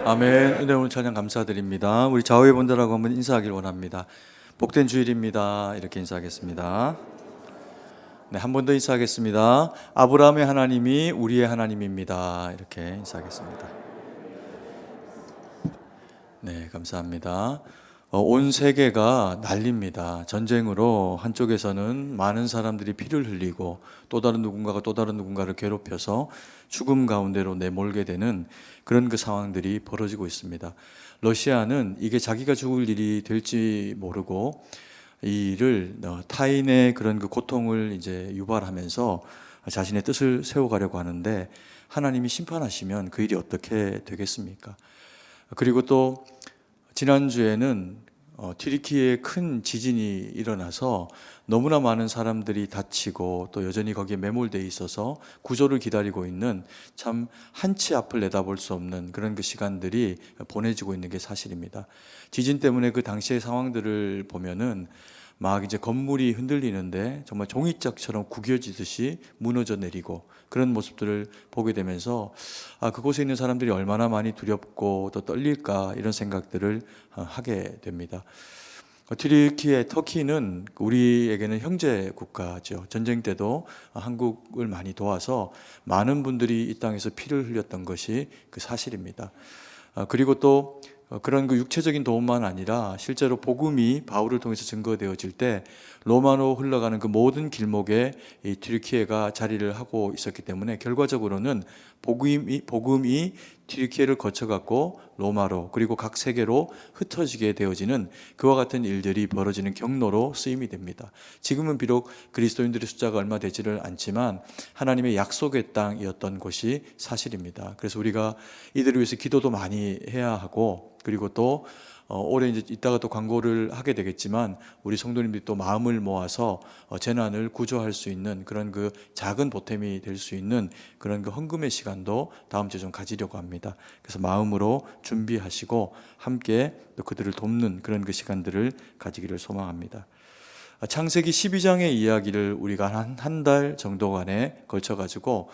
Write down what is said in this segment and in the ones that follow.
아멘. 은혜로운 찬양 감사드립니다. 우리 좌우의 분들하고 한번 인사하길 원합니다. 복된 주일입니다. 이렇게 인사하겠습니다. 네, 한 번 더 인사하겠습니다. 아브라함의 하나님이 우리의 하나님입니다. 이렇게 인사하겠습니다. 네, 감사합니다. 온 세계가 난립니다. 전쟁으로 한쪽에서는 많은 사람들이 피를 흘리고 또 다른 누군가가 또 다른 누군가를 괴롭혀서 죽음 가운데로 내몰게 되는 그런 그 상황들이 벌어지고 있습니다. 러시아는 이게 자기가 죽을 일이 될지 모르고 이 일을 타인의 그런 그 고통을 이제 유발하면서 자신의 뜻을 세워가려고 하는데, 하나님이 심판하시면 그 일이 어떻게 되겠습니까? 그리고 또 지난주에는 튀르키예에 큰 지진이 일어나서 너무나 많은 사람들이 다치고 또 여전히 거기에 매몰되어 있어서 구조를 기다리고 있는, 참 한치 앞을 내다볼 수 없는 그런 그 시간들이 보내지고 있는 게 사실입니다. 지진 때문에 그 당시의 상황들을 보면은 막 이제 건물이 흔들리는데 정말 종이짝처럼 구겨지듯이 무너져 내리고 그런 모습들을 보게 되면서 그곳에 있는 사람들이 얼마나 많이 두렵고 또 떨릴까, 이런 생각들을 하게 됩니다. 튀르키예, 터키는 우리에게는 형제 국가죠. 전쟁 때도 한국을 많이 도와서 많은 분들이 이 땅에서 피를 흘렸던 것이 그 사실입니다. 그리고 또 그런 그 육체적인 도움만 아니라 실제로 복음이 바울을 통해서 증거되어질 때 로마로 흘러가는 그 모든 길목에 이 튀르키예가 자리를 하고 있었기 때문에 결과적으로는 복음이 튀르키예를 거쳐갔고 로마로, 그리고 각 세계로 흩어지게 되어지는 그와 같은 일들이 벌어지는 경로로 쓰임이 됩니다. 지금은 비록 그리스도인들의 숫자가 얼마 되지를 않지만 하나님의 약속의 땅이었던 것이 사실입니다. 그래서 우리가 이들을 위해서 기도도 많이 해야 하고, 그리고 또 올해 이제 이따가 또 광고를 하게 되겠지만 우리 성도님들이 또 마음을 모아서 재난을 구조할 수 있는 그런 그 작은 보탬이 될 수 있는 그런 그 헌금의 시간도 다음 주에 좀 가지려고 합니다. 그래서 마음으로 준비하시고 함께 또 그들을 돕는 그런 그 시간들을 가지기를 소망합니다. 창세기 12장의 이야기를 우리가 한 달 정도간에 걸쳐가지고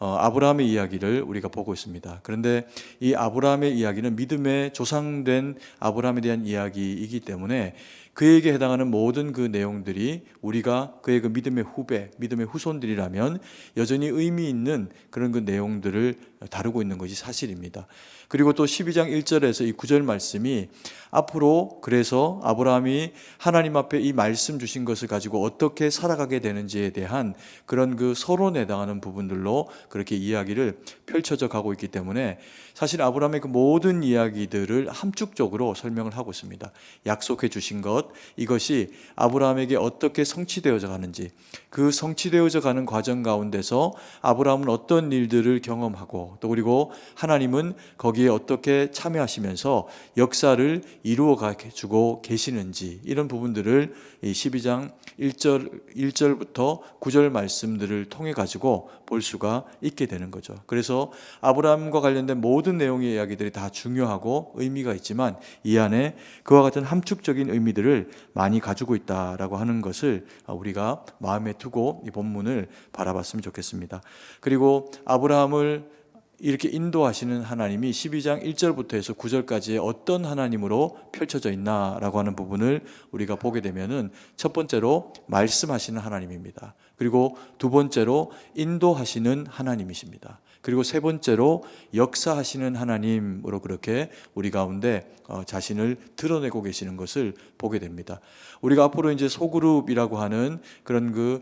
아브라함의 이야기를 우리가 보고 있습니다. 그런데 이 아브라함의 이야기는 믿음의 조상된 아브라함에 대한 이야기이기 때문에 그에게 해당하는 모든 그 내용들이 우리가 그의 그 믿음의 후배, 믿음의 후손들이라면 여전히 의미 있는 그런 그 내용들을 다루고 있는 것이 사실입니다. 그리고 또 12장 1절에서 이 9절 말씀이 앞으로 그래서 아브라함이 하나님 앞에 이 말씀 주신 것을 가지고 어떻게 살아가게 되는지에 대한 그런 그 서론에 해당하는 부분들로 그렇게 이야기를 펼쳐져 가고 있기 때문에 사실 아브라함의 그 모든 이야기들을 함축적으로 설명을 하고 있습니다. 약속해 주신 것, 이것이 아브라함에게 어떻게 성취되어져 가는지, 그 성취되어져 가는 과정 가운데서 아브라함은 어떤 일들을 경험하고 또 그리고 하나님은 거기에 어떻게 참여하시면서 역사를 이루어 가지고 계시는지, 이런 부분들을 이 12장 1절부터 9절 말씀들을 통해 가지고 볼 수가 있게 되는 거죠. 그래서 아브라함과 관련된 모든 내용의 이야기들이 다 중요하고 의미가 있지만 이 안에 그와 같은 함축적인 의미들을 많이 가지고 있다라고 하는 것을 우리가 마음에 두고 이 본문을 바라봤으면 좋겠습니다. 그리고 아브라함을 이렇게 인도하시는 하나님이 12장 1절부터 해서 9절까지의 어떤 하나님으로 펼쳐져 있나라고 하는 부분을 우리가 보게 되면은 첫 번째로 말씀하시는 하나님입니다. 그리고 두 번째로 인도하시는 하나님이십니다. 그리고 세 번째로 역사하시는 하나님으로 그렇게 우리 가운데 자신을 드러내고 계시는 것을 보게 됩니다. 우리가 앞으로 이제 소그룹이라고 하는 그런 그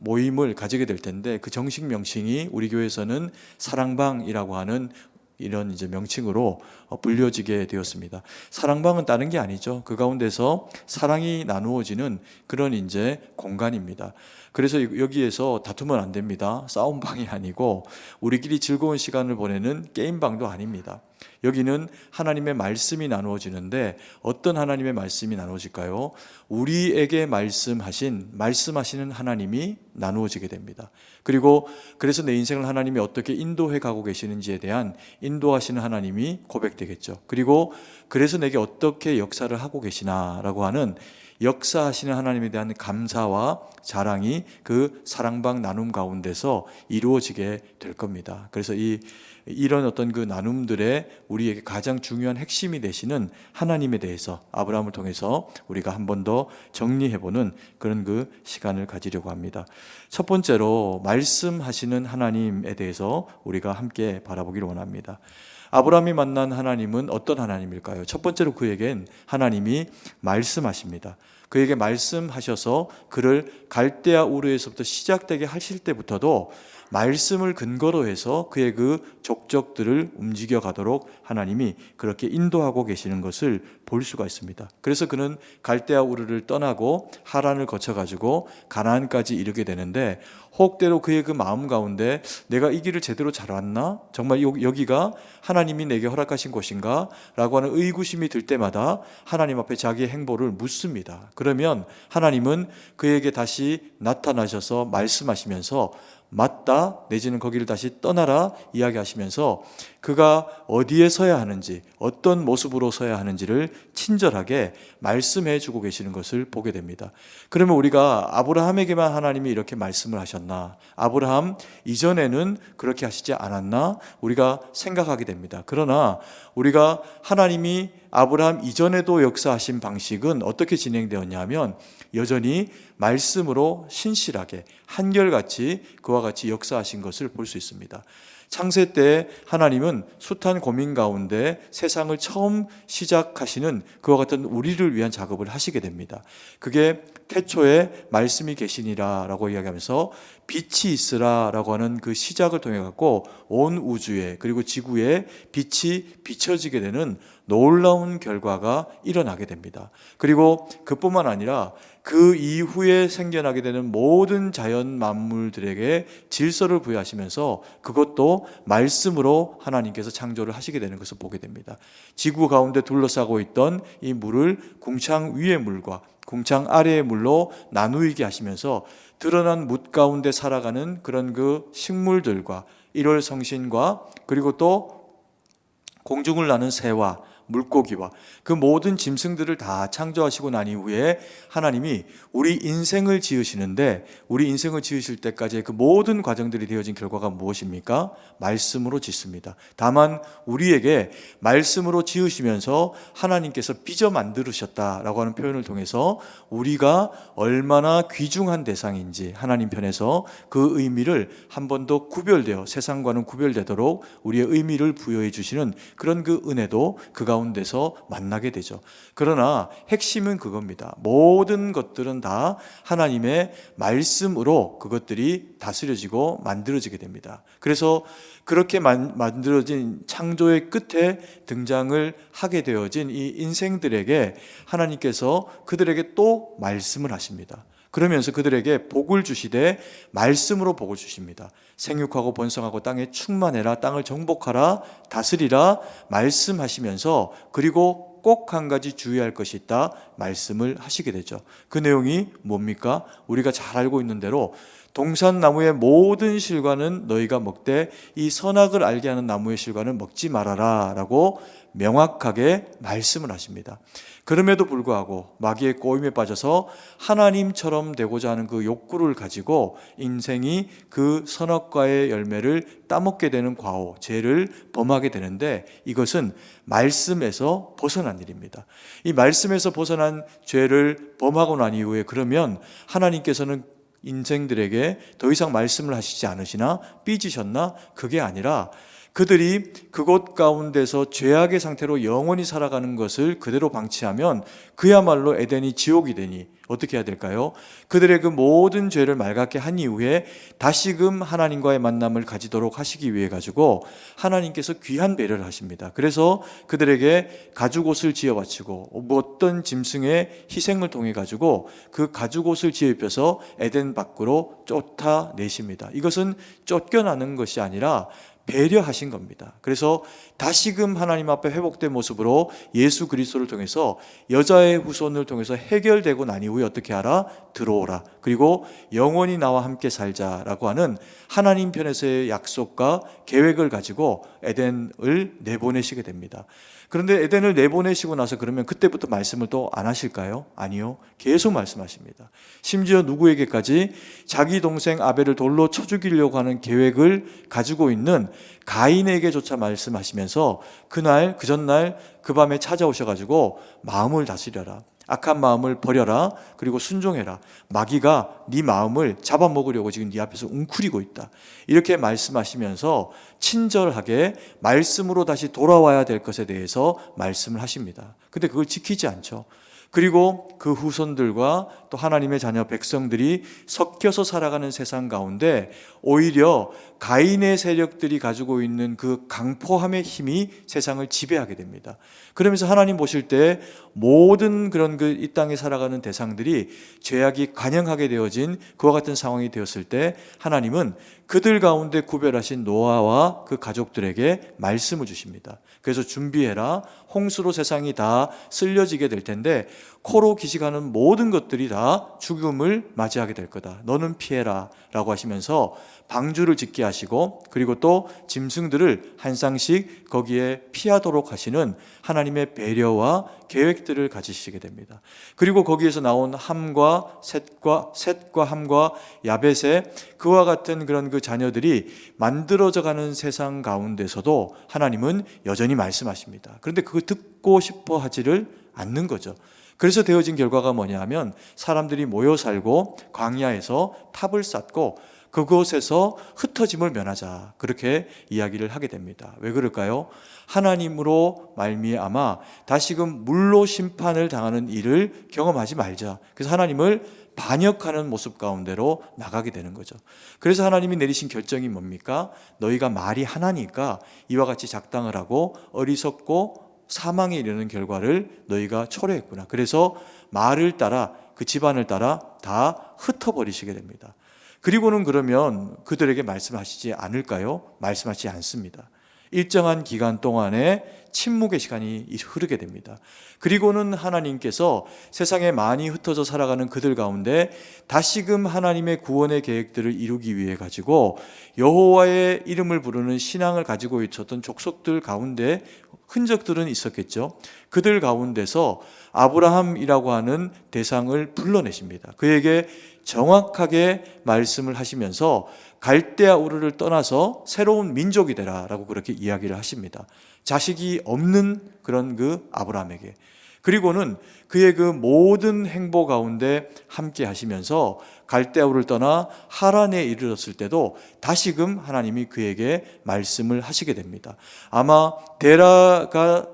모임을 가지게 될 텐데, 그 정식 명칭이 우리 교회에서는 사랑방이라고 하는 이런 이제 명칭으로 불려지게 되었습니다. 사랑방은 다른 게 아니죠. 그 가운데서 사랑이 나누어지는 그런 이제 공간입니다. 그래서 여기에서 다투면 안 됩니다. 싸움방이 아니고 우리끼리 즐거운 시간을 보내는 게임방도 아닙니다. 여기는 하나님의 말씀이 나누어지는데 어떤 하나님의 말씀이 나누어질까요? 우리에게 말씀하시는 하나님이 나누어지게 됩니다. 그리고 그래서 내 인생을 하나님이 어떻게 인도해 가고 계시는지에 대한 인도하시는 하나님이 고백되겠죠. 그리고 그래서 내게 어떻게 역사를 하고 계시나라고 하는 역사하시는 하나님에 대한 감사와 자랑이 그 사랑방 나눔 가운데서 이루어지게 될 겁니다. 그래서 이런 어떤 그 나눔들의 우리에게 가장 중요한 핵심이 되시는 하나님에 대해서 아브라함을 통해서 우리가 한 번 더 정리해보는 그런 그 시간을 가지려고 합니다. 첫 번째로 말씀하시는 하나님에 대해서 우리가 함께 바라보기를 원합니다. 아브라함이 만난 하나님은 어떤 하나님일까요? 첫 번째로 그에겐 하나님이 말씀하십니다. 그에게 말씀하셔서 그를 갈대아 우르에서부터 시작되게 하실 때부터도 말씀을 근거로 해서 그의 그 족적들을 움직여 가도록 하나님이 그렇게 인도하고 계시는 것을 볼 수가 있습니다. 그래서 그는 갈대아 우르를 떠나고 하란을 거쳐가지고 가나안까지 이르게 되는데, 혹대로 그의 그 마음 가운데 내가 이 길을 제대로 잘 왔나? 정말 여기가 하나님이 내게 허락하신 곳인가? 라고 하는 의구심이 들 때마다 하나님 앞에 자기의 행보를 묻습니다. 그러면 하나님은 그에게 다시 나타나셔서 말씀하시면서 맞다, 내지는 거기를 다시 떠나라 이야기하시면서 그가 어디에 서야 하는지, 어떤 모습으로 서야 하는지를 친절하게 말씀해 주고 계시는 것을 보게 됩니다. 그러면 우리가 아브라함에게만 하나님이 이렇게 말씀을 하셨나? 아브라함 이전에는 그렇게 하시지 않았나? 우리가 생각하게 됩니다. 그러나 우리가 하나님이 아브라함 이전에도 역사하신 방식은 어떻게 진행되었냐 하면 여전히 말씀으로 신실하게 한결같이 그와 같이 역사하신 것을 볼 수 있습니다. 창세 때 하나님은 숱한 고민 가운데 세상을 처음 시작하시는 그와 같은 우리를 위한 작업을 하시게 됩니다. 그게 태초에 말씀이 계시니라 라고 이야기하면서 빛이 있으라 라고 하는 그 시작을 통해 갖고 온 우주에 그리고 지구에 빛이 비춰지게 되는 놀라운 결과가 일어나게 됩니다. 그리고 그뿐만 아니라 그 이후에 생겨나게 되는 모든 자연 만물들에게 질서를 부여하시면서 그것도 말씀으로 하나님께서 창조를 하시게 되는 것을 보게 됩니다. 지구 가운데 둘러싸고 있던 이 물을 궁창 위의 물과 궁창 아래의 물로 나누게 하시면서 드러난 뭇 가운데 살아가는 그런 그 식물들과 일월성신과 그리고 또 공중을 나는 새와 물고기와 그 모든 짐승들을 다 창조하시고 난 이후에 하나님이 우리 인생을 지으시는데, 우리 인생을 지으실 때까지의 그 모든 과정들이 되어진 결과가 무엇입니까? 말씀으로 짓습니다. 다만 우리에게 말씀으로 지으시면서 하나님께서 빚어 만들으셨다라고 하는 표현을 통해서 우리가 얼마나 귀중한 대상인지 하나님 편에서 그 의미를 한 번 더 구별되어 세상과는 구별되도록 우리의 의미를 부여해 주시는 그런 그 은혜도 그 가운데서 만나게 되죠. 그러나 핵심은 그겁니다. 모든 것들은 다 하나님의 말씀으로 그것들이 다스려지고 만들어지게 됩니다. 그래서 그렇게 만들어진 창조의 끝에 등장을 하게 되어진 이 인생들에게 하나님께서 그들에게 또 말씀을 하십니다. 그러면서 그들에게 복을 주시되 말씀으로 복을 주십니다. 생육하고 번성하고 땅에 충만해라, 땅을 정복하라, 다스리라 말씀하시면서 그리고 꼭 한 가지 주의할 것이 있다 말씀을 하시게 되죠. 그 내용이 뭡니까? 우리가 잘 알고 있는 대로 동산나무의 모든 실과는 너희가 먹되 이 선악을 알게 하는 나무의 실과는 먹지 말아라 라고 명확하게 말씀을 하십니다. 그럼에도 불구하고 마귀의 꼬임에 빠져서 하나님처럼 되고자 하는 그 욕구를 가지고 인생이 그 선악과의 열매를 따먹게 되는 과오, 죄를 범하게 되는데 이것은 말씀에서 벗어난 일입니다. 이 말씀에서 벗어난 죄를 범하고 난 이후에 그러면 하나님께서는 인생들에게 더 이상 말씀을 하시지 않으시나 삐지셨나? 그게 아니라 그들이 그곳 가운데서 죄악의 상태로 영원히 살아가는 것을 그대로 방치하면 그야말로 에덴이 지옥이 되니 어떻게 해야 될까요? 그들의 그 모든 죄를 말갛게 한 이후에 다시금 하나님과의 만남을 가지도록 하시기 위해 가지고 하나님께서 귀한 배려를 하십니다. 그래서 그들에게 가죽옷을 지어 바치고 어떤 짐승의 희생을 통해 가지고 그 가죽옷을 지어 입혀서 에덴 밖으로 쫓아내십니다. 이것은 쫓겨나는 것이 아니라 배려하신 겁니다. 그래서 다시금 하나님 앞에 회복된 모습으로 예수 그리스도를 통해서 여자의 후손을 통해서 해결되고 난 이후에 어떻게 하라? 들어오라. 그리고 영원히 나와 함께 살자라고 하는 하나님 편에서의 약속과 계획을 가지고 에덴을 내보내시게 됩니다. 그런데 에덴을 내보내시고 나서 그러면 그때부터 말씀을 또 안 하실까요? 아니요. 계속 말씀하십니다. 심지어 누구에게까지? 자기 동생 아벨을 돌로 쳐 죽이려고 하는 계획을 가지고 있는 가인에게조차 말씀하시면서 그날, 그 전날, 그 밤에 찾아오셔가지고 마음을 다스려라. 악한 마음을 버려라. 그리고 순종해라. 마귀가 네 마음을 잡아먹으려고 지금 네 앞에서 웅크리고 있다. 이렇게 말씀하시면서 친절하게 말씀으로 다시 돌아와야 될 것에 대해서 말씀을 하십니다. 근데 그걸 지키지 않죠. 그리고 그 후손들과 또 하나님의 자녀 백성들이 섞여서 살아가는 세상 가운데 오히려 가인의 세력들이 가지고 있는 그 강포함의 힘이 세상을 지배하게 됩니다. 그러면서 하나님 보실 때 모든 그런 이 땅에 살아가는 대상들이 죄악이 관영하게 되어진 그와 같은 상황이 되었을 때 하나님은 그들 가운데 구별하신 노아와 그 가족들에게 말씀을 주십니다. 그래서 준비해라. 홍수로 세상이 다 쓸려지게 될 텐데 코로 기식하는 모든 것들이 다 죽음을 맞이하게 될 거다. 너는 피해라 라고 하시면서 방주를 짓게 하시고 그리고 또 짐승들을 한 쌍씩 거기에 피하도록 하시는 하나님의 배려와 계획들을 가지시게 됩니다. 그리고 거기에서 나온 함과 셋과 함과 야벳의 그와 같은 그런 그 자녀들이 만들어져 가는 세상 가운데서도 하나님은 여전히 말씀하십니다. 그런데 그거 듣고 싶어 하지를 않는 거죠. 그래서 되어진 결과가 뭐냐 하면 사람들이 모여 살고 광야에서 탑을 쌓고 그곳에서 흩어짐을 면하자 그렇게 이야기를 하게 됩니다. 왜 그럴까요? 하나님으로 말미암아 다시금 물로 심판을 당하는 일을 경험하지 말자. 그래서 하나님을 반역하는 모습 가운데로 나가게 되는 거죠. 그래서 하나님이 내리신 결정이 뭡니까? 너희가 말이 하나니까 이와 같이 작당을 하고 어리석고 사망에 이르는 결과를 너희가 초래했구나. 그래서 말을 따라 그 집안을 따라 다 흩어버리시게 됩니다. 그리고는 그러면 그들에게 말씀하시지 않을까요? 말씀하시지 않습니다. 일정한 기간 동안에 침묵의 시간이 흐르게 됩니다. 그리고는 하나님께서 세상에 많이 흩어져 살아가는 그들 가운데 다시금 하나님의 구원의 계획들을 이루기 위해 가지고 여호와의 이름을 부르는 신앙을 가지고 있었던 족속들 가운데 흔적들은 있었겠죠. 그들 가운데서 아브라함이라고 하는 대상을 불러내십니다. 그에게 정확하게 말씀을 하시면서 갈대아 우르를 떠나서 새로운 민족이 되라라고 그렇게 이야기를 하십니다. 자식이 없는 그런 그 아브라함에게. 그리고는 그의 그 모든 행보 가운데 함께 하시면서 갈대아 우르를 떠나 하란에 이르렀을 때도 다시금 하나님이 그에게 말씀을 하시게 됩니다. 아마 데라가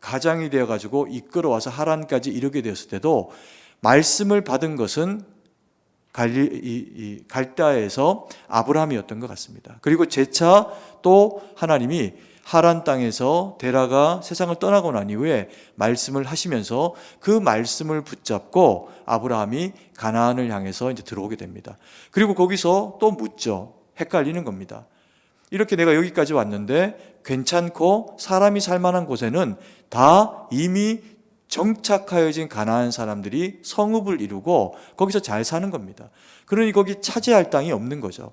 가장이 되어가지고 이끌어와서 하란까지 이르게 되었을 때도 말씀을 받은 것은 갈대아에서 아브라함이었던 것 같습니다. 그리고 재차 또 하나님이 하란 땅에서 데라가 세상을 떠나고 난 이후에 말씀을 하시면서 그 말씀을 붙잡고 아브라함이 가나안을 향해서 이제 들어오게 됩니다. 그리고 거기서 또 묻죠. 헷갈리는 겁니다. 이렇게 내가 여기까지 왔는데 괜찮고 사람이 살 만한 곳에는 다 이미 정착하여진 가나안 사람들이 성읍을 이루고 거기서 잘 사는 겁니다. 그러니 거기 차지할 땅이 없는 거죠.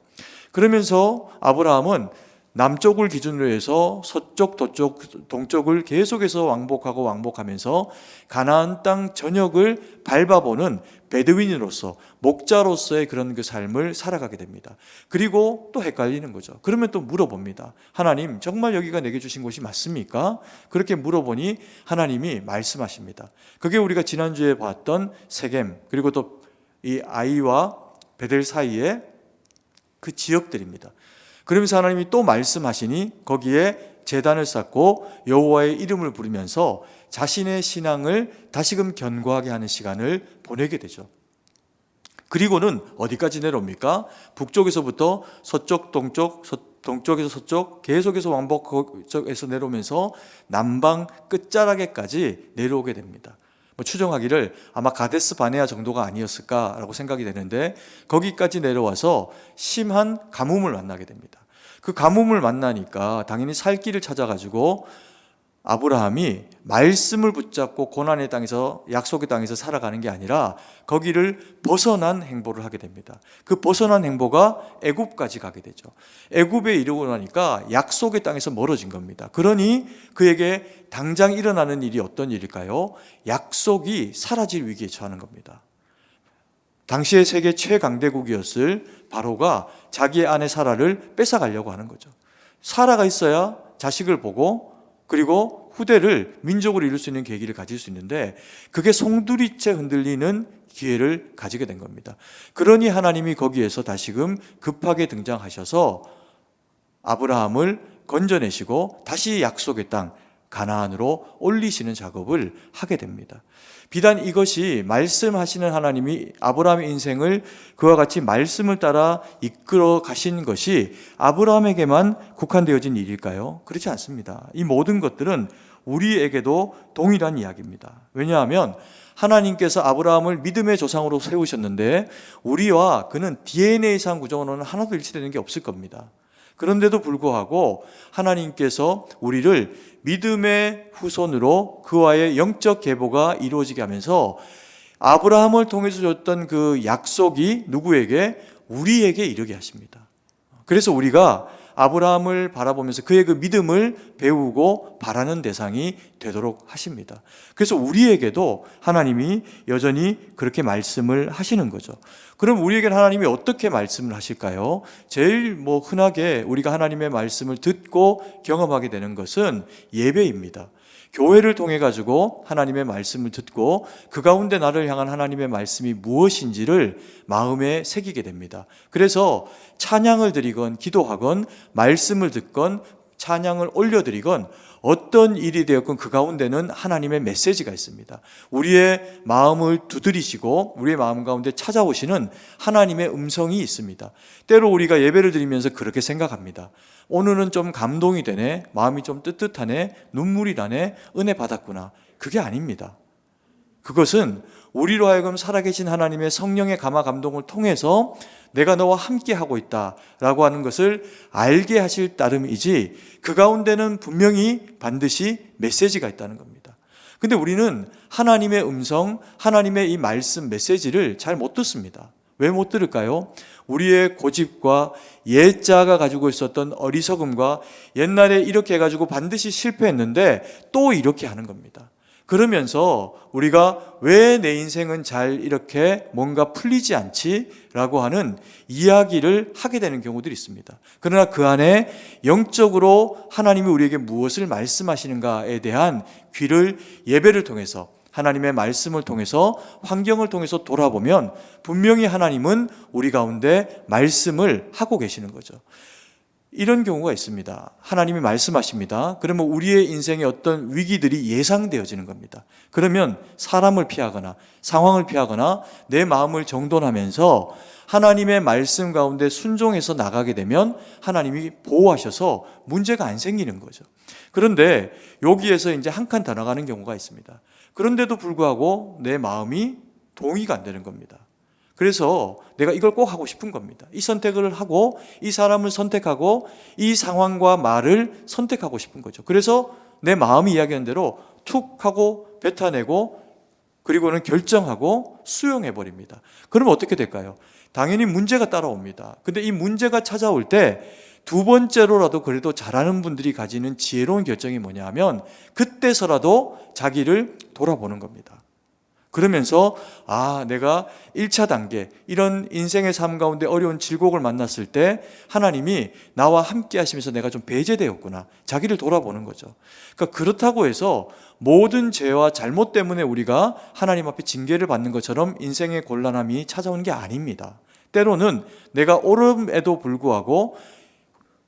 그러면서 아브라함은 남쪽을 기준으로 해서 서쪽, 동쪽을 계속해서 왕복하면서 가나안 땅 전역을 밟아보는 베드윈으로서 목자로서의 그런 그 삶을 살아가게 됩니다. 그리고 또 헷갈리는 거죠. 그러면 또 물어봅니다. 하나님, 정말 여기가 내게 주신 곳이 맞습니까? 그렇게 물어보니 하나님이 말씀하십니다. 그게 우리가 지난주에 봤던 세겜, 그리고 또 이 아이와 베델 사이에 그 지역들입니다. 그러면서 하나님이 또 말씀하시니 거기에 제단을 쌓고 여호와의 이름을 부르면서 자신의 신앙을 다시금 견고하게 하는 시간을 보내게 되죠. 그리고는 어디까지 내려옵니까? 북쪽에서부터 서쪽, 동쪽에서 서쪽 계속해서 왕복에서 내려오면서 남방 끝자락에까지 내려오게 됩니다. 추정하기를 아마 가데스 바네아 정도가 아니었을까라고 생각이 되는데 거기까지 내려와서 심한 가뭄을 만나게 됩니다. 그 가뭄을 만나니까 당연히 살 길을 찾아가지고 아브라함이 말씀을 붙잡고 고난의 땅에서, 약속의 땅에서 살아가는 게 아니라 거기를 벗어난 행보를 하게 됩니다. 그 벗어난 행보가 애굽까지 가게 되죠. 애굽에 이르고 나니까 약속의 땅에서 멀어진 겁니다. 그러니 그에게 당장 일어나는 일이 어떤 일일까요? 약속이 사라질 위기에 처하는 겁니다. 당시의 세계 최강대국이었을 바로가 자기의 아내 사라를 뺏어가려고 하는 거죠. 사라가 있어야 자식을 보고 그리고 후대를 민족으로 이룰 수 있는 계기를 가질 수 있는데 그게 송두리째 흔들리는 기회를 가지게 된 겁니다. 그러니 하나님이 거기에서 다시금 급하게 등장하셔서 아브라함을 건져내시고 다시 약속의 땅 가나안으로 올리시는 작업을 하게 됩니다. 비단 이것이 말씀하시는 하나님이 아브라함의 인생을 그와 같이 말씀을 따라 이끌어 가신 것이 아브라함에게만 국한되어진 일일까요? 그렇지 않습니다. 이 모든 것들은 우리에게도 동일한 이야기입니다. 왜냐하면 하나님께서 아브라함을 믿음의 조상으로 세우셨는데 우리와 그는 DNA상 구조로는 하나도 일치되는 게 없을 겁니다. 그런데도 불구하고 하나님께서 우리를 믿음의 후손으로 그와의 영적 계보가 이루어지게 하면서 아브라함을 통해서 줬던 그 약속이 누구에게? 우리에게 이르게 하십니다. 그래서 우리가 아브라함을 바라보면서 그의 그 믿음을 배우고 바라는 대상이 되도록 하십니다. 그래서 우리에게도 하나님이 여전히 그렇게 말씀을 하시는 거죠. 그럼 우리에게는 하나님이 어떻게 말씀을 하실까요? 제일 흔하게 우리가 하나님의 말씀을 듣고 경험하게 되는 것은 예배입니다. 교회를 통해 가지고 하나님의 말씀을 듣고 그 가운데 나를 향한 하나님의 말씀이 무엇인지를 마음에 새기게 됩니다. 그래서 찬양을 드리건 기도하건 말씀을 듣건 찬양을 올려드리건 어떤 일이 되었건 그 가운데는 하나님의 메시지가 있습니다. 우리의 마음을 두드리시고 우리의 마음 가운데 찾아오시는 하나님의 음성이 있습니다. 때로 우리가 예배를 드리면서 그렇게 생각합니다. 오늘은 좀 감동이 되네, 마음이 좀 뜨뜻하네, 눈물이 나네, 은혜 받았구나. 그게 아닙니다. 그것은 우리로 하여금 살아계신 하나님의 성령의 감화 감동을 통해서 내가 너와 함께 하고 있다라고 하는 것을 알게 하실 따름이지 그 가운데는 분명히 반드시 메시지가 있다는 겁니다. 근데 우리는 하나님의 음성, 하나님의 이 말씀 메시지를 잘 못 듣습니다. 왜 못 들을까요? 우리의 고집과 옛자가 가지고 있었던 어리석음과 옛날에 이렇게 해가지고 반드시 실패했는데 또 이렇게 하는 겁니다. 그러면서 우리가 왜 내 인생은 잘 이렇게 뭔가 풀리지 않지? 라고 하는 이야기를 하게 되는 경우들이 있습니다. 그러나 그 안에 영적으로 하나님이 우리에게 무엇을 말씀하시는가에 대한 귀를 예배를 통해서 하나님의 말씀을 통해서 환경을 통해서 돌아보면 분명히 하나님은 우리 가운데 말씀을 하고 계시는 거죠. 이런 경우가 있습니다. 하나님이 말씀하십니다. 그러면 우리의 인생의 어떤 위기들이 예상되어지는 겁니다. 그러면 사람을 피하거나 상황을 피하거나 내 마음을 정돈하면서 하나님의 말씀 가운데 순종해서 나가게 되면 하나님이 보호하셔서 문제가 안 생기는 거죠. 그런데 여기에서 이제 한 칸 더 나가는 경우가 있습니다. 그런데도 불구하고 내 마음이 동의가 안 되는 겁니다. 그래서 내가 이걸 꼭 하고 싶은 겁니다. 이 선택을 하고 이 사람을 선택하고 이 상황과 말을 선택하고 싶은 거죠. 그래서 내 마음이 이야기하는 대로 툭 하고 뱉어내고 그리고는 결정하고 수용해버립니다. 그러면 어떻게 될까요? 당연히 문제가 따라옵니다. 근데 이 문제가 찾아올 때 두 번째로라도 그래도 잘하는 분들이 가지는 지혜로운 결정이 뭐냐 하면 그때서라도 자기를 돌아보는 겁니다. 그러면서 내가 1차 단계 이런 인생의 삶 가운데 어려운 질곡을 만났을 때 하나님이 나와 함께 하시면서 내가 좀 배제되었구나. 자기를 돌아보는 거죠. 그러니까 그렇다고 해서 모든 죄와 잘못 때문에 우리가 하나님 앞에 징계를 받는 것처럼 인생의 곤란함이 찾아오는 게 아닙니다. 때로는 내가 옳음에도 불구하고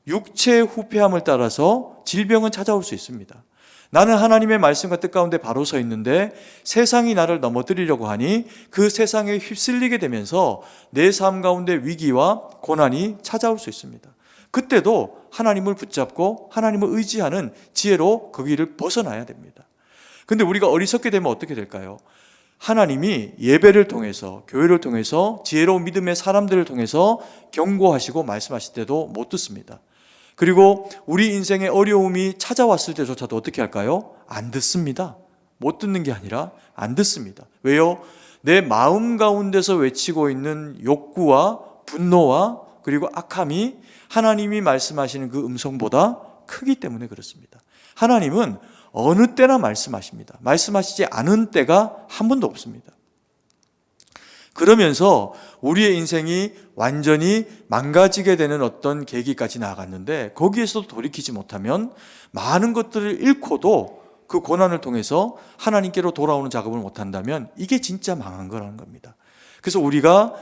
육체의 후패함을 따라서 질병은 찾아올 수 있습니다. 나는 하나님의 말씀과 뜻 가운데 바로 서 있는데 세상이 나를 넘어뜨리려고 하니 그 세상에 휩쓸리게 되면서 내 삶 가운데 위기와 고난이 찾아올 수 있습니다. 그때도 하나님을 붙잡고 하나님을 의지하는 지혜로 그 길을 벗어나야 됩니다. 그런데 우리가 어리석게 되면 어떻게 될까요? 하나님이 예배를 통해서 교회를 통해서 지혜로운 믿음의 사람들을 통해서 경고하시고 말씀하실 때도 못 듣습니다. 그리고 우리 인생에 어려움이 찾아왔을 때조차도 어떻게 할까요? 안 듣습니다. 못 듣는 게 아니라 안 듣습니다. 왜요? 내 마음 가운데서 외치고 있는 욕구와 분노와 그리고 악함이 하나님이 말씀하시는 그 음성보다 크기 때문에 그렇습니다. 하나님은 어느 때나 말씀하십니다. 말씀하시지 않은 때가 한 번도 없습니다. 그러면서 우리의 인생이 완전히 망가지게 되는 어떤 계기까지 나아갔는데 거기에서도 돌이키지 못하면 많은 것들을 잃고도 그 고난을 통해서 하나님께로 돌아오는 작업을 못한다면 이게 진짜 망한 거라는 겁니다. 그래서 우리가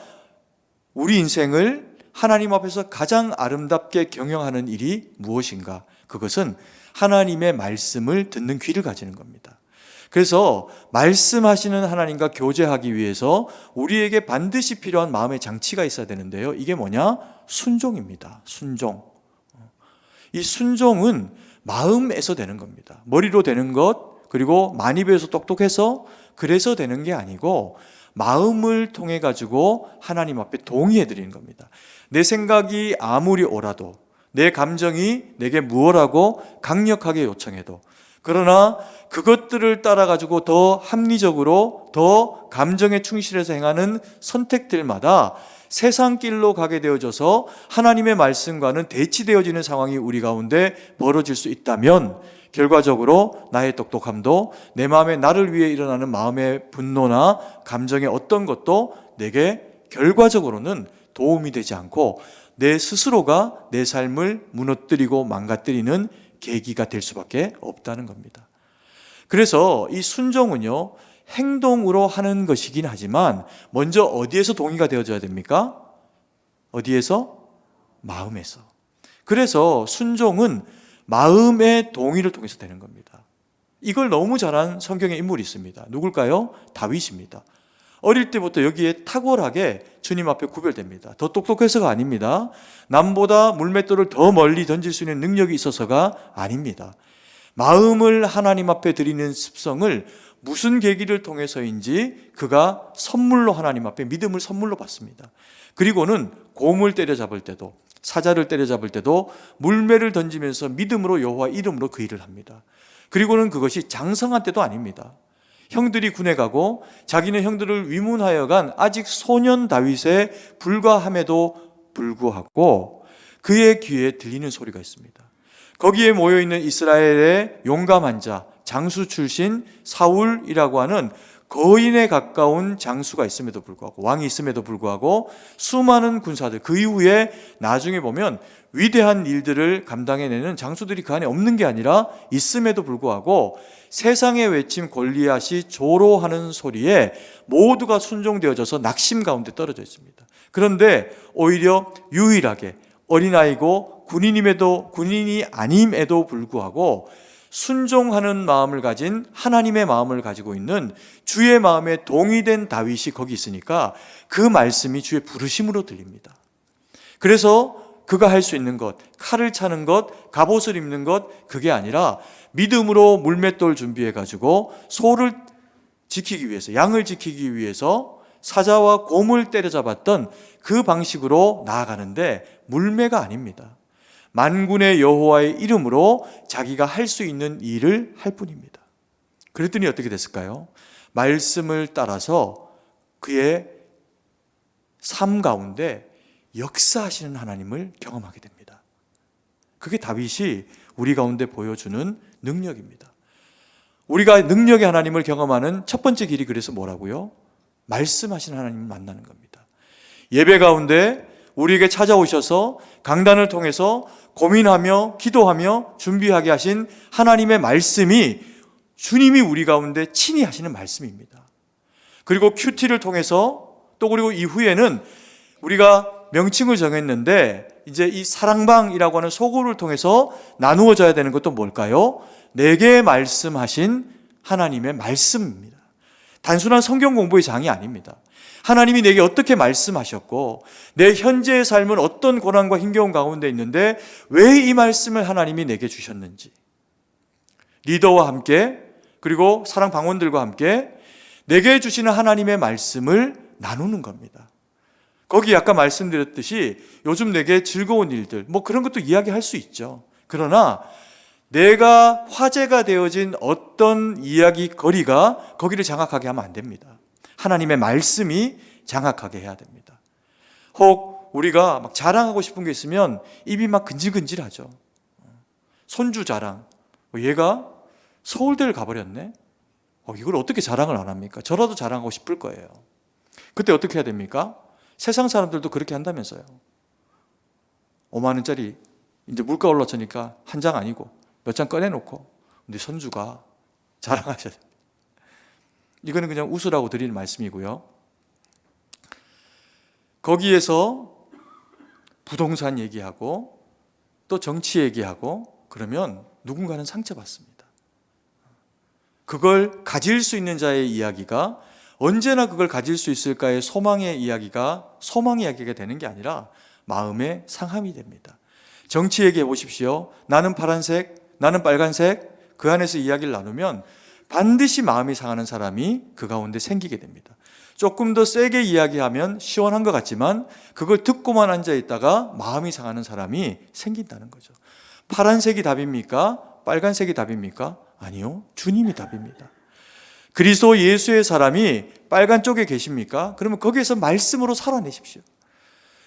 우리 인생을 하나님 앞에서 가장 아름답게 경영하는 일이 무엇인가? 그것은 하나님의 말씀을 듣는 귀를 가지는 겁니다. 그래서 말씀하시는 하나님과 교제하기 위해서 우리에게 반드시 필요한 마음의 장치가 있어야 되는데요. 이게 뭐냐? 순종입니다. 순종. 이 순종은 마음에서 되는 겁니다. 머리로 되는 것, 그리고 많이 배워서 똑똑해서 그래서 되는 게 아니고 마음을 통해 가지고 하나님 앞에 동의해 드리는 겁니다. 내 생각이 아무리 옳아도, 내 감정이 내게 무엇라고 강력하게 요청해도, 그러나 그것들을 따라 가지고 더 합리적으로 더 감정에 충실해서 행하는 선택들마다 세상 길로 가게 되어져서 하나님의 말씀과는 대치되어지는 상황이 우리 가운데 벌어질 수 있다면 결과적으로 나의 똑똑함도 내 마음에 나를 위해 일어나는 마음의 분노나 감정의 어떤 것도 내게 결과적으로는 도움이 되지 않고 내 스스로가 내 삶을 무너뜨리고 망가뜨리는 계기가 될 수밖에 없다는 겁니다. 그래서 이 순종은요, 행동으로 하는 것이긴 하지만 먼저 어디에서 동의가 되어져야 됩니까? 어디에서? 마음에서. 그래서 순종은 마음의 동의를 통해서 되는 겁니다. 이걸 너무 잘한 성경의 인물이 있습니다. 누굴까요? 다윗입니다. 어릴 때부터 여기에 탁월하게 주님 앞에 구별됩니다. 더 똑똑해서가 아닙니다. 남보다 물맷돌을 더 멀리 던질 수 있는 능력이 있어서가 아닙니다. 마음을 하나님 앞에 드리는 습성을 무슨 계기를 통해서인지 그가 선물로 하나님 앞에 믿음을 선물로 받습니다. 그리고는 곰을 때려잡을 때도, 사자를 때려잡을 때도 물매를 던지면서 믿음으로 여호와 이름으로 그 일을 합니다. 그리고는 그것이 장성한 때도 아닙니다. 형들이 군에 가고 자기는 형들을 위문하여 간 아직 소년 다윗에 불과함에도 불구하고 그의 귀에 들리는 소리가 있습니다. 거기에 모여있는 이스라엘의 용감한 자, 장수 출신 사울이라고 하는 거인에 가까운 장수가 있음에도 불구하고, 왕이 있음에도 불구하고 수많은 군사들, 그 이후에 나중에 보면 위대한 일들을 감당해내는 장수들이 그 안에 없는 게 아니라 있음에도 불구하고 세상의 외침 골리앗이 조로하는 소리에 모두가 순종되어져서 낙심 가운데 떨어져 있습니다. 그런데 오히려 유일하게 어린아이고 군인이 아님에도 불구하고 순종하는 마음을 가진 하나님의 마음을 가지고 있는 주의 마음에 동의된 다윗이 거기 있으니까 그 말씀이 주의 부르심으로 들립니다. 그래서 그가 할 수 있는 것, 칼을 차는 것, 갑옷을 입는 것, 그게 아니라 믿음으로 물맷돌 준비해 가지고 소를 지키기 위해서, 양을 지키기 위해서 사자와 곰을 때려잡았던 그 방식으로 나아가는데 물매가 아닙니다. 만군의 여호와의 이름으로 자기가 할 수 있는 일을 할 뿐입니다. 그랬더니 어떻게 됐을까요? 말씀을 따라서 그의 삶 가운데 역사하시는 하나님을 경험하게 됩니다. 그게 다윗이 우리 가운데 보여주는 능력입니다. 우리가 능력의 하나님을 경험하는 첫 번째 길이 그래서 뭐라고요? 말씀하시는 하나님을 만나는 겁니다. 예배 가운데 우리에게 찾아오셔서 강단을 통해서 고민하며 기도하며 준비하게 하신 하나님의 말씀이 주님이 우리 가운데 친히 하시는 말씀입니다. 그리고 큐티를 통해서 또 그리고 이후에는 우리가 명칭을 정했는데 이제 이 사랑방이라고 하는 소고를 통해서 나누어져야 되는 것도 뭘까요? 내게 말씀하신 하나님의 말씀입니다. 단순한 성경 공부의 장이 아닙니다. 하나님이 내게 어떻게 말씀하셨고 내 현재의 삶은 어떤 고난과 힘겨움 가운데 있는데 왜 이 말씀을 하나님이 내게 주셨는지, 리더와 함께 그리고 사랑 방원들과 함께 내게 주시는 하나님의 말씀을 나누는 겁니다. 거기 아까 말씀드렸듯이 요즘 내게 즐거운 일들, 뭐 그런 것도 이야기할 수 있죠. 그러나 내가 화제가 되어진 어떤 이야기거리가 거기를 장악하게 하면 안 됩니다. 하나님의 말씀이 장악하게 해야 됩니다. 혹 우리가 막 자랑하고 싶은 게 있으면 입이 막 근질근질하죠. 손주 자랑. 얘가 서울대를 가버렸네. 이걸 어떻게 자랑을 안 합니까? 저라도 자랑하고 싶을 거예요. 그때 어떻게 해야 됩니까? 세상 사람들도 그렇게 한다면서요. 5만 원짜리 이제 물가 올라서니까 한 장 아니고 몇 장 꺼내놓고 근데 손주가 자랑하셔야 됩니다. 이거는 그냥 웃으라고 드리는 말씀이고요. 거기에서 부동산 얘기하고 또 정치 얘기하고 그러면 누군가는 상처받습니다. 그걸 가질 수 있는 자의 이야기가 언제나 그걸 가질 수 있을까의 소망의 이야기가 되는 게 아니라 마음의 상함이 됩니다. 정치 얘기해 보십시오. 나는 파란색, 나는 빨간색, 그 안에서 이야기를 나누면 반드시 마음이 상하는 사람이 그 가운데 생기게 됩니다. 조금 더 세게 이야기하면 시원한 것 같지만 그걸 듣고만 앉아 있다가 마음이 상하는 사람이 생긴다는 거죠. 파란색이 답입니까? 빨간색이 답입니까? 아니요, 주님이 답입니다. 그리스도 예수의 사람이 빨간 쪽에 계십니까? 그러면 거기에서 말씀으로 살아내십시오.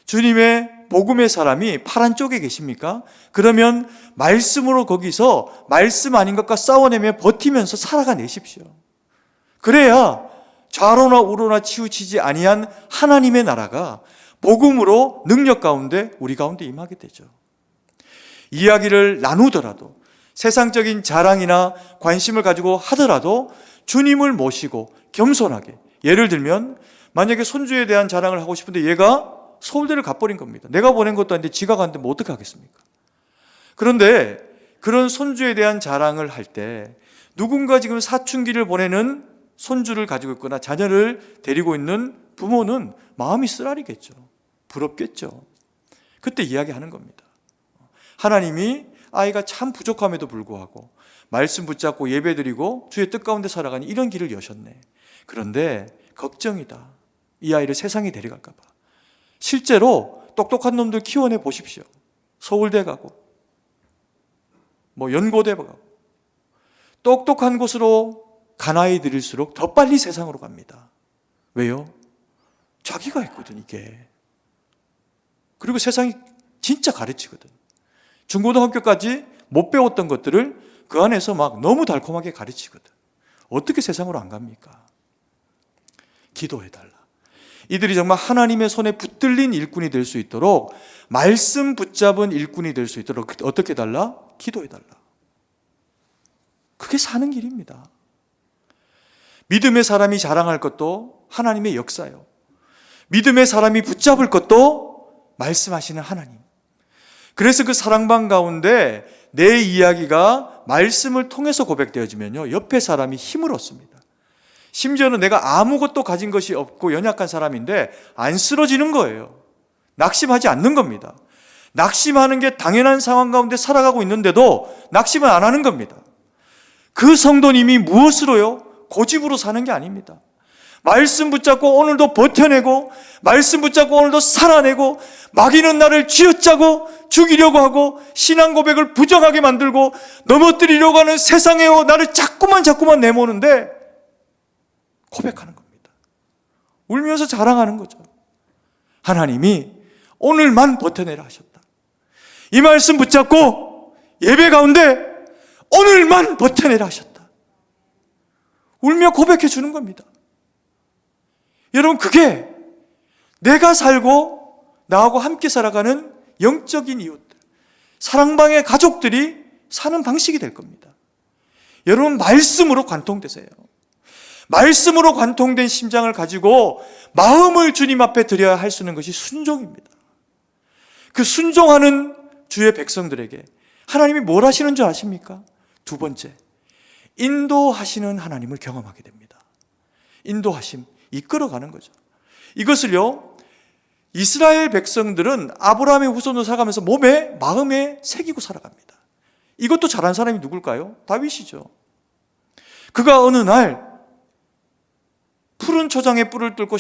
주님의 복음의 사람이 파란 쪽에 계십니까? 그러면 말씀으로 거기서 말씀 아닌 것과 싸워내며 버티면서 살아가내십시오. 그래야 좌로나 우로나 치우치지 아니한 하나님의 나라가 복음으로 능력 가운데 우리 가운데 임하게 되죠. 이야기를 나누더라도 세상적인 자랑이나 관심을 가지고 하더라도 주님을 모시고 겸손하게, 예를 들면 만약에 손주에 대한 자랑을 하고 싶은데 얘가 서울대를 가버린 겁니다. 내가 보낸 것도 아닌데 지가 갔는데 뭐 어떻게 하겠습니까? 그런데 그런 손주에 대한 자랑을 할 때 누군가 지금 사춘기를 보내는 손주를 가지고 있거나 자녀를 데리고 있는 부모는 마음이 쓰라리겠죠. 부럽겠죠. 그때 이야기하는 겁니다. 하나님이 아이가 참 부족함에도 불구하고 말씀 붙잡고 예배드리고 주의 뜻 가운데 살아가는 이런 길을 여셨네. 그런데 걱정이다. 이 아이를 세상에 데려갈까 봐. 실제로 똑똑한 놈들 키워내 보십시오. 서울대 가고 연고대 가고 똑똑한 곳으로 간 아이들일수록 더 빨리 세상으로 갑니다. 왜요? 자기가 했거든 이게. 그리고 세상이 진짜 가르치거든. 중고등학교까지 못 배웠던 것들을 그 안에서 막 너무 달콤하게 가르치거든. 어떻게 세상으로 안 갑니까? 기도해달라. 이들이 정말 하나님의 손에 붙들린 일꾼이 될 수 있도록, 말씀 붙잡은 일꾼이 될 수 있도록 어떻게 해달라? 기도해달라. 그게 사는 길입니다. 믿음의 사람이 자랑할 것도 하나님의 역사요. 믿음의 사람이 붙잡을 것도 말씀하시는 하나님. 그래서 그 사랑방 가운데 내 이야기가 말씀을 통해서 고백되어지면요, 옆에 사람이 힘을 얻습니다. 심지어는 내가 아무것도 가진 것이 없고 연약한 사람인데 안 쓰러지는 거예요. 낙심하지 않는 겁니다. 낙심하는 게 당연한 상황 가운데 살아가고 있는데도 낙심은 안 하는 겁니다. 그 성도님이 무엇으로요? 고집으로 사는 게 아닙니다. 말씀 붙잡고 오늘도 버텨내고, 말씀 붙잡고 오늘도 살아내고, 마귀는 나를 쥐어짜고 죽이려고 하고 신앙 고백을 부정하게 만들고 넘어뜨리려고 하는 세상에 나를 자꾸만 내모는데 고백하는 겁니다. 울면서 자랑하는 거죠. 하나님이 오늘만 버텨내라 하셨다. 이 말씀 붙잡고 예배 가운데 오늘만 버텨내라 하셨다. 울며 고백해 주는 겁니다. 여러분, 그게 내가 살고 나하고 함께 살아가는 영적인 이웃들, 사랑방의 가족들이 사는 방식이 될 겁니다. 여러분, 말씀으로 관통되세요. 말씀으로 관통된 심장을 가지고 마음을 주님 앞에 드려야 할 수 있는 것이 순종입니다. 그 순종하는 주의 백성들에게 하나님이 뭘 하시는 줄 아십니까? 두 번째, 인도하시는 하나님을 경험하게 됩니다. 인도하심, 이끌어가는 거죠. 이것을요, 이스라엘 백성들은 아브라함의 후손으로 살아가면서 마음에 새기고 살아갑니다. 이것도 잘한 사람이 누굴까요? 다윗이죠. 그가 어느 날 푸른 초장에 뿔을 뜯고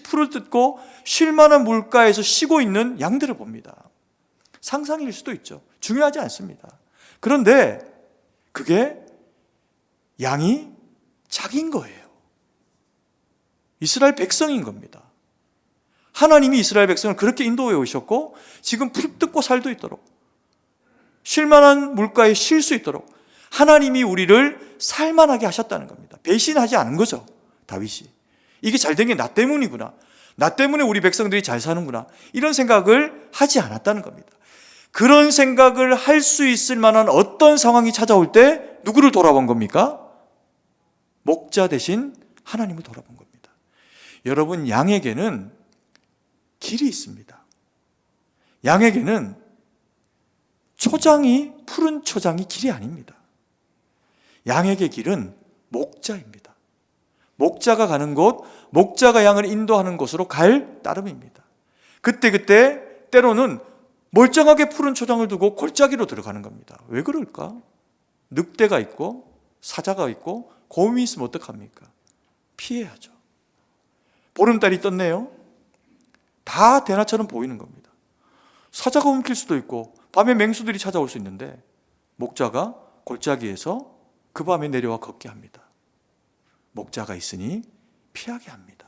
풀을 뜯고 쉴 만한 물가에서 쉬고 있는 양들을 봅니다. 상상일 수도 있죠. 중요하지 않습니다. 그런데 그게 양이 자기인 거예요. 이스라엘 백성인 겁니다. 하나님이 이스라엘 백성을 그렇게 인도해 오셨고 지금 풀 뜯고 살도 있도록 쉴 만한 물가에 쉴 수 있도록 하나님이 우리를 살만하게 하셨다는 겁니다. 배신하지 않은 거죠, 다윗이. 이게 잘된 게 나 때문이구나. 나 때문에 우리 백성들이 잘 사는구나. 이런 생각을 하지 않았다는 겁니다. 그런 생각을 할 수 있을 만한 어떤 상황이 찾아올 때 누구를 돌아본 겁니까? 목자 대신 하나님을 돌아본 겁니다. 여러분, 양에게는 길이 있습니다. 양에게는 푸른 초장이 길이 아닙니다. 양에게 길은 목자입니다. 목자가 가는 곳, 목자가 양을 인도하는 곳으로 갈 따름입니다. 그때 때로는 멀쩡하게 푸른 초장을 두고 골짜기로 들어가는 겁니다. 왜 그럴까? 늑대가 있고 사자가 있고 곰이 있으면 어떡합니까? 피해야죠. 보름달이 떴네요. 다 대낮처럼 보이는 겁니다. 사자가 움킬 수도 있고 밤에 맹수들이 찾아올 수 있는데 목자가 골짜기에서 그 밤에 내려와 걷게 합니다. 목자가 있으니 피하게 합니다.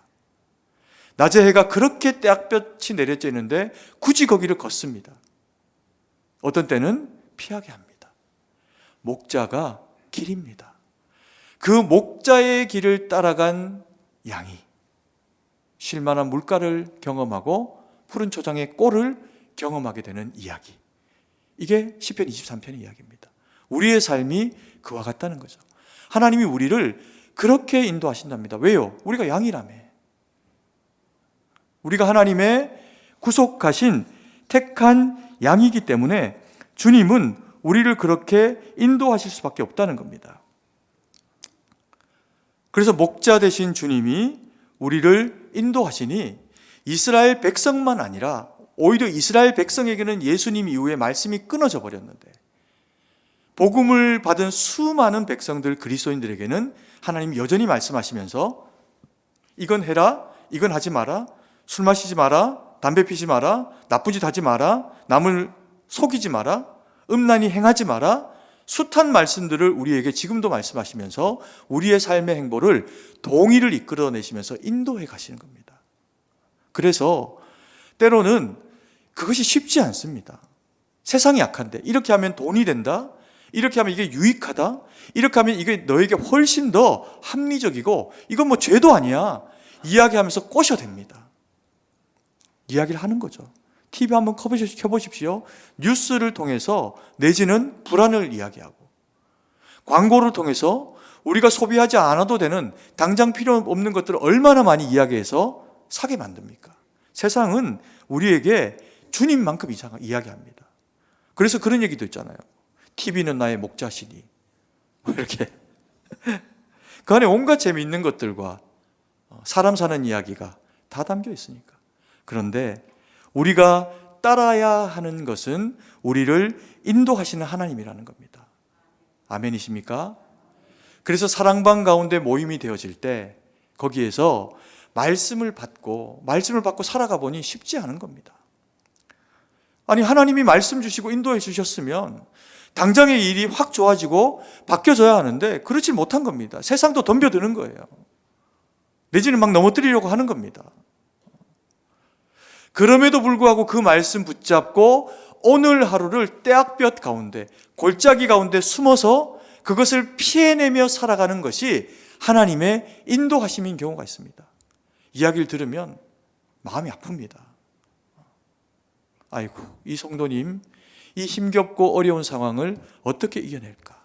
낮에 해가 그렇게 떼약볕이 내려지는데 굳이 거기를 걷습니다. 어떤 때는 피하게 합니다. 목자가 길입니다. 그 목자의 길을 따라간 양이 쉴만한 물가를 경험하고 푸른 초장의 꼴을 경험하게 되는 이야기. 이게 시편 23편의 이야기입니다. 우리의 삶이 그와 같다는 거죠. 하나님이 우리를 그렇게 인도하신답니다. 왜요? 우리가 양이라며. 우리가 하나님의 구속하신 택한 양이기 때문에 주님은 우리를 그렇게 인도하실 수밖에 없다는 겁니다. 그래서 목자 되신 주님이 우리를 인도하시니 이스라엘 백성만 아니라 오히려 이스라엘 백성에게는 예수님 이후에 말씀이 끊어져 버렸는데 복음을 받은 수많은 백성들 그리스도인들에게는 하나님이 여전히 말씀하시면서 이건 해라, 이건 하지 마라, 술 마시지 마라, 담배 피지 마라, 나쁜 짓 하지 마라, 남을 속이지 마라, 음란히 행하지 마라, 숱한 말씀들을 우리에게 지금도 말씀하시면서 우리의 삶의 행보를 동의를 이끌어내시면서 인도해 가시는 겁니다. 그래서 때로는 그것이 쉽지 않습니다. 세상이 약한데 이렇게 하면 돈이 된다, 이렇게 하면 이게 유익하다, 이렇게 하면 이게 너에게 훨씬 더 합리적이고 이건 뭐 죄도 아니야 이야기하면서 꼬셔댑니다. 이야기를 하는 거죠. TV 한번 켜보십시오. 뉴스를 통해서 내지는 불안을 이야기하고 광고를 통해서 우리가 소비하지 않아도 되는 당장 필요 없는 것들을 얼마나 많이 이야기해서 사게 만듭니까? 세상은 우리에게 주님만큼 이야기합니다. 그래서 그런 얘기도 있잖아요. TV는 나의 목자시니 이렇게 그 안에 온갖 재미있는 것들과 사람 사는 이야기가 다 담겨 있으니까. 그런데 우리가 따라야 하는 것은 우리를 인도하시는 하나님이라는 겁니다. 아멘이십니까? 그래서 사랑방 가운데 모임이 되어질 때 거기에서 말씀을 받고 살아가 보니 쉽지 않은 겁니다. 아니, 하나님이 말씀 주시고 인도해 주셨으면 당장의 일이 확 좋아지고 바뀌어져야 하는데 그렇지 못한 겁니다. 세상도 덤벼드는 거예요. 내지는 막 넘어뜨리려고 하는 겁니다. 그럼에도 불구하고 그 말씀 붙잡고 오늘 하루를 떼약볕 가운데 골짜기 가운데 숨어서 그것을 피해내며 살아가는 것이 하나님의 인도하심인 경우가 있습니다. 이야기를 들으면 마음이 아픕니다. 아이고, 이 성도님 이 힘겹고 어려운 상황을 어떻게 이겨낼까?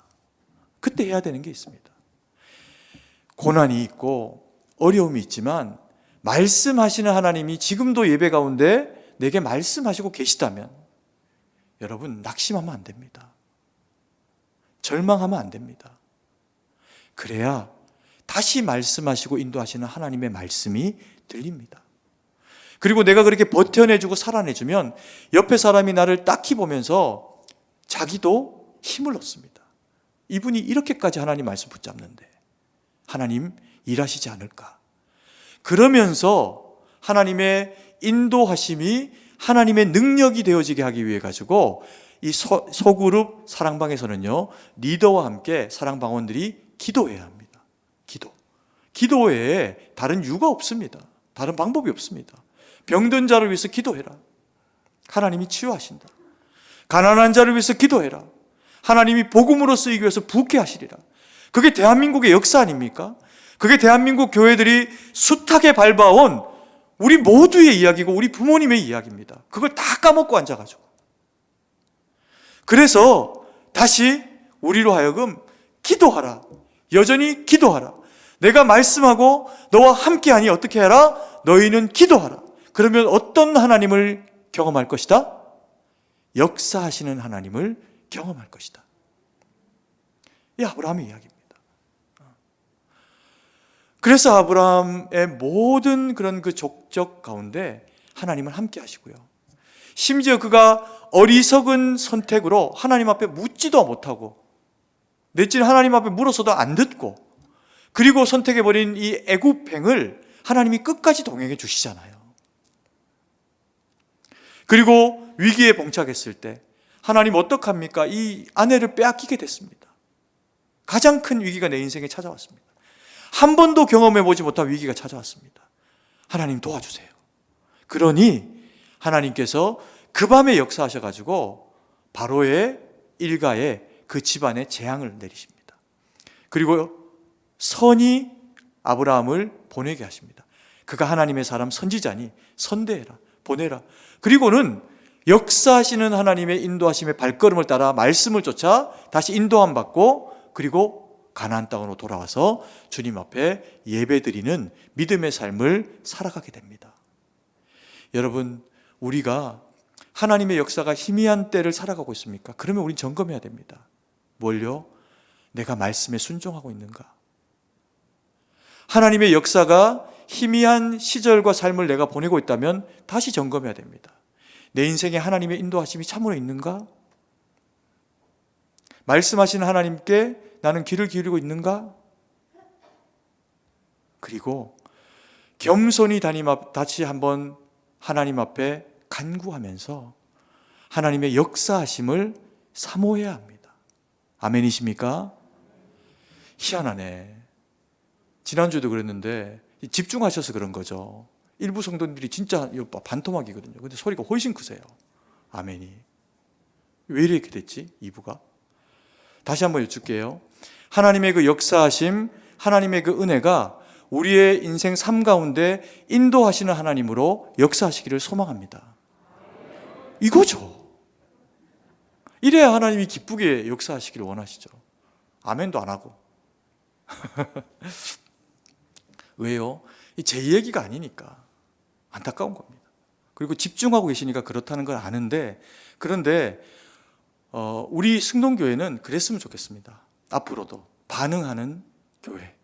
그때 해야 되는 게 있습니다. 고난이 있고 어려움이 있지만 말씀하시는 하나님이 지금도 예배 가운데 내게 말씀하시고 계시다면 여러분 낙심하면 안 됩니다. 절망하면 안 됩니다. 그래야 다시 말씀하시고 인도하시는 하나님의 말씀이 들립니다. 그리고 내가 그렇게 버텨내주고 살아내주면 옆에 사람이 나를 딱히 보면서 자기도 힘을 얻습니다. 이분이 이렇게까지 하나님 말씀 붙잡는데 하나님 일하시지 않을까? 그러면서 하나님의 인도하심이 하나님의 능력이 되어지게 하기 위해 가지고 이 소그룹 사랑방에서는요, 리더와 함께 사랑방원들이 기도해야 합니다. 기도 외에 다른 이유가 없습니다. 다른 방법이 없습니다. 병든 자를 위해서 기도해라. 하나님이 치유하신다. 가난한 자를 위해서 기도해라. 하나님이 복음으로 쓰이기 위해서 부흥케 하시리라. 그게 대한민국의 역사 아닙니까? 그게 대한민국 교회들이 숱하게 밟아온 우리 모두의 이야기고 우리 부모님의 이야기입니다. 그걸 다 까먹고 앉아가지고. 그래서 다시 우리로 하여금 기도하라. 여전히 기도하라. 내가 말씀하고 너와 함께하니 어떻게 해라? 너희는 기도하라. 그러면 어떤 하나님을 경험할 것이다? 역사하시는 하나님을 경험할 것이다. 이 아브라함의 이야기입니다. 그래서 아브라함의 모든 그런 그 족적 가운데 하나님은 함께 하시고요. 심지어 그가 어리석은 선택으로 하나님 앞에 묻지도 못하고, 넷째는 하나님 앞에 물어서도 안 듣고, 그리고 선택해버린 이 애굽행을 하나님이 끝까지 동행해 주시잖아요. 그리고 위기에 봉착했을 때 하나님 어떡합니까? 이 아내를 빼앗기게 됐습니다. 가장 큰 위기가 내 인생에 찾아왔습니다. 한 번도 경험해보지 못한 위기가 찾아왔습니다. 하나님 도와주세요. 그러니 하나님께서 그 밤에 역사하셔가지고 바로의 일가에 그 집안에 재앙을 내리십니다. 그리고 선이 아브라함을 보내게 하십니다. 그가 하나님의 사람 선지자니 선대해라, 보내라. 그리고는 역사하시는 하나님의 인도하심의 발걸음을 따라 말씀을 쫓아 다시 인도함 받고, 그리고 가나안 땅으로 돌아와서 주님 앞에 예배드리는 믿음의 삶을 살아가게 됩니다. 여러분, 우리가 하나님의 역사가 희미한 때를 살아가고 있습니까? 그러면 우린 점검해야 됩니다. 뭘요? 내가 말씀에 순종하고 있는가? 하나님의 역사가 희미한 시절과 삶을 내가 보내고 있다면 다시 점검해야 됩니다. 내 인생에 하나님의 인도하심이 참으로 있는가? 말씀하시는 하나님께 나는 귀를 기울이고 있는가? 그리고 겸손히 다시 한번 하나님 앞에 간구하면서 하나님의 역사하심을 사모해야 합니다. 아멘이십니까? 희한하네. 지난주에도 그랬는데 집중하셔서 그런 거죠. 일부 성도님들이 진짜 반토막이거든요. 근데 소리가 훨씬 크세요. 아멘이. 왜 이렇게 됐지? 2부가. 다시 한번 여쭐게요. 하나님의 그 역사하심, 하나님의 그 은혜가 우리의 인생 삶 가운데 인도하시는 하나님으로 역사하시기를 소망합니다. 이거죠. 이래야 하나님이 기쁘게 역사하시기를 원하시죠. 아멘도 안 하고. 왜요? 제 얘기가 아니니까. 안타까운 겁니다. 그리고 집중하고 계시니까 그렇다는 걸 아는데, 그런데 우리 승동교회는 그랬으면 좋겠습니다. 앞으로도 반응하는 교회,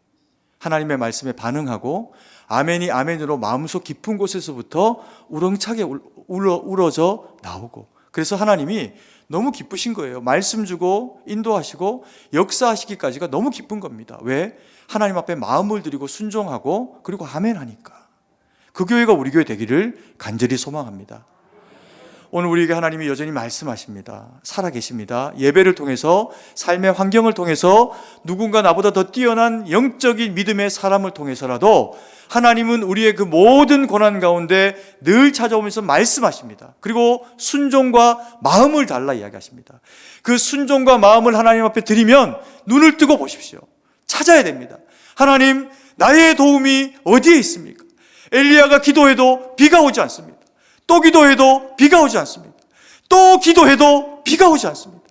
하나님의 말씀에 반응하고 아멘이 아멘으로 마음속 깊은 곳에서부터 우렁차게 울어져 나오고, 그래서 하나님이 너무 기쁘신 거예요. 말씀 주고 인도하시고 역사하시기까지가 너무 기쁜 겁니다. 왜? 하나님 앞에 마음을 드리고 순종하고 그리고 아멘 하니까. 그 교회가 우리 교회 되기를 간절히 소망합니다. 오늘 우리에게 하나님이 여전히 말씀하십니다. 살아계십니다. 예배를 통해서, 삶의 환경을 통해서, 누군가 나보다 더 뛰어난 영적인 믿음의 사람을 통해서라도 하나님은 우리의 그 모든 고난 가운데 늘 찾아오면서 말씀하십니다. 그리고 순종과 마음을 달라 이야기하십니다. 그 순종과 마음을 하나님 앞에 드리면 눈을 뜨고 보십시오. 찾아야 됩니다. 하나님, 나의 도움이 어디에 있습니까? 엘리야가 기도해도 비가 오지 않습니다. 또 기도해도 비가 오지 않습니다. 또 기도해도 비가 오지 않습니다.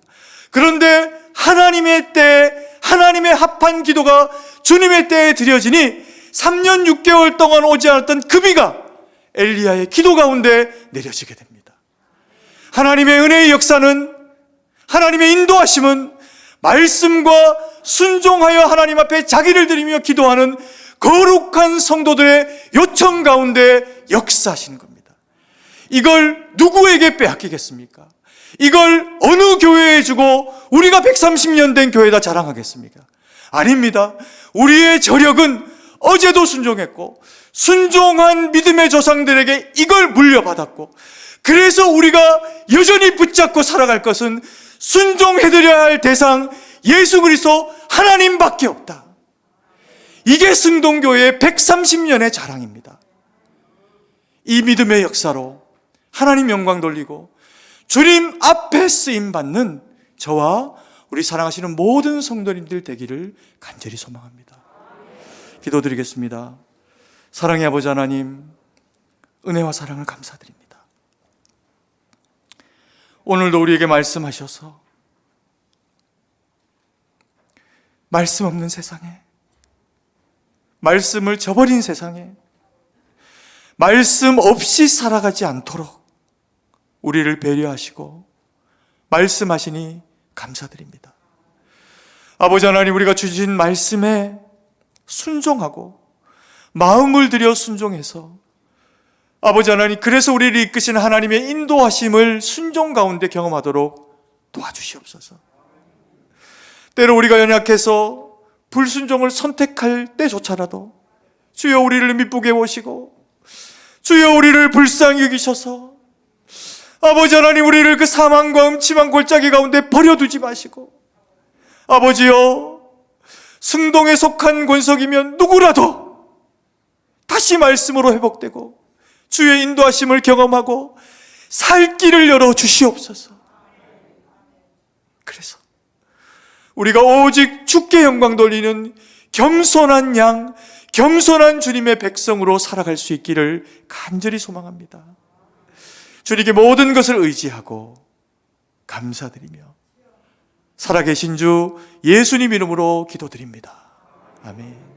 그런데 하나님의 때, 하나님의 합한 기도가 주님의 때에 드려지니 3년 6개월 동안 오지 않았던 그 비가 엘리야의 기도 가운데 내려지게 됩니다. 하나님의 은혜의 역사는, 하나님의 인도하심은 말씀과 순종하여 하나님 앞에 자기를 드리며 기도하는 거룩한 성도들의 요청 가운데 역사하시는 겁니다. 이걸 누구에게 빼앗기겠습니까? 이걸 어느 교회에 주고 우리가 130년 된 교회다 자랑하겠습니까? 아닙니다. 우리의 저력은 어제도 순종했고 순종한 믿음의 조상들에게 이걸 물려받았고, 그래서 우리가 여전히 붙잡고 살아갈 것은 순종해드려야 할 대상 예수 그리스도 하나님밖에 없다. 이게 승동교회의 130년의 자랑입니다. 이 믿음의 역사로 하나님 영광 돌리고 주님 앞에 쓰임받는 저와 우리 사랑하시는 모든 성도님들 되기를 간절히 소망합니다. 기도드리겠습니다. 사랑의 아버지 하나님, 은혜와 사랑을 감사드립니다. 오늘도 우리에게 말씀하셔서 말씀 없는 세상에, 말씀을 저버린 세상에 말씀 없이 살아가지 않도록 우리를 배려하시고 말씀하시니 감사드립니다. 아버지 하나님, 우리가 주신 말씀에 순종하고 마음을 들여 순종해서 아버지 하나님, 그래서 우리를 이끄신 하나님의 인도하심을 순종 가운데 경험하도록 도와주시옵소서. 때로 우리가 연약해서 불순종을 선택할 때조차라도 주여 우리를 미쁘게 보시고 주여 우리를 불쌍히 여기셔서 아버지 하나님, 우리를 그 사망과 음침한 골짜기 가운데 버려두지 마시고 아버지여, 승동에 속한 권속이면 누구라도 다시 말씀으로 회복되고 주의 인도하심을 경험하고 살 길을 열어 주시옵소서. 그래서 우리가 오직 주께 영광 돌리는 겸손한 양, 겸손한 주님의 백성으로 살아갈 수 있기를 간절히 소망합니다. 주님께 모든 것을 의지하고 감사드리며 살아계신 주 예수님 이름으로 기도드립니다. 아멘.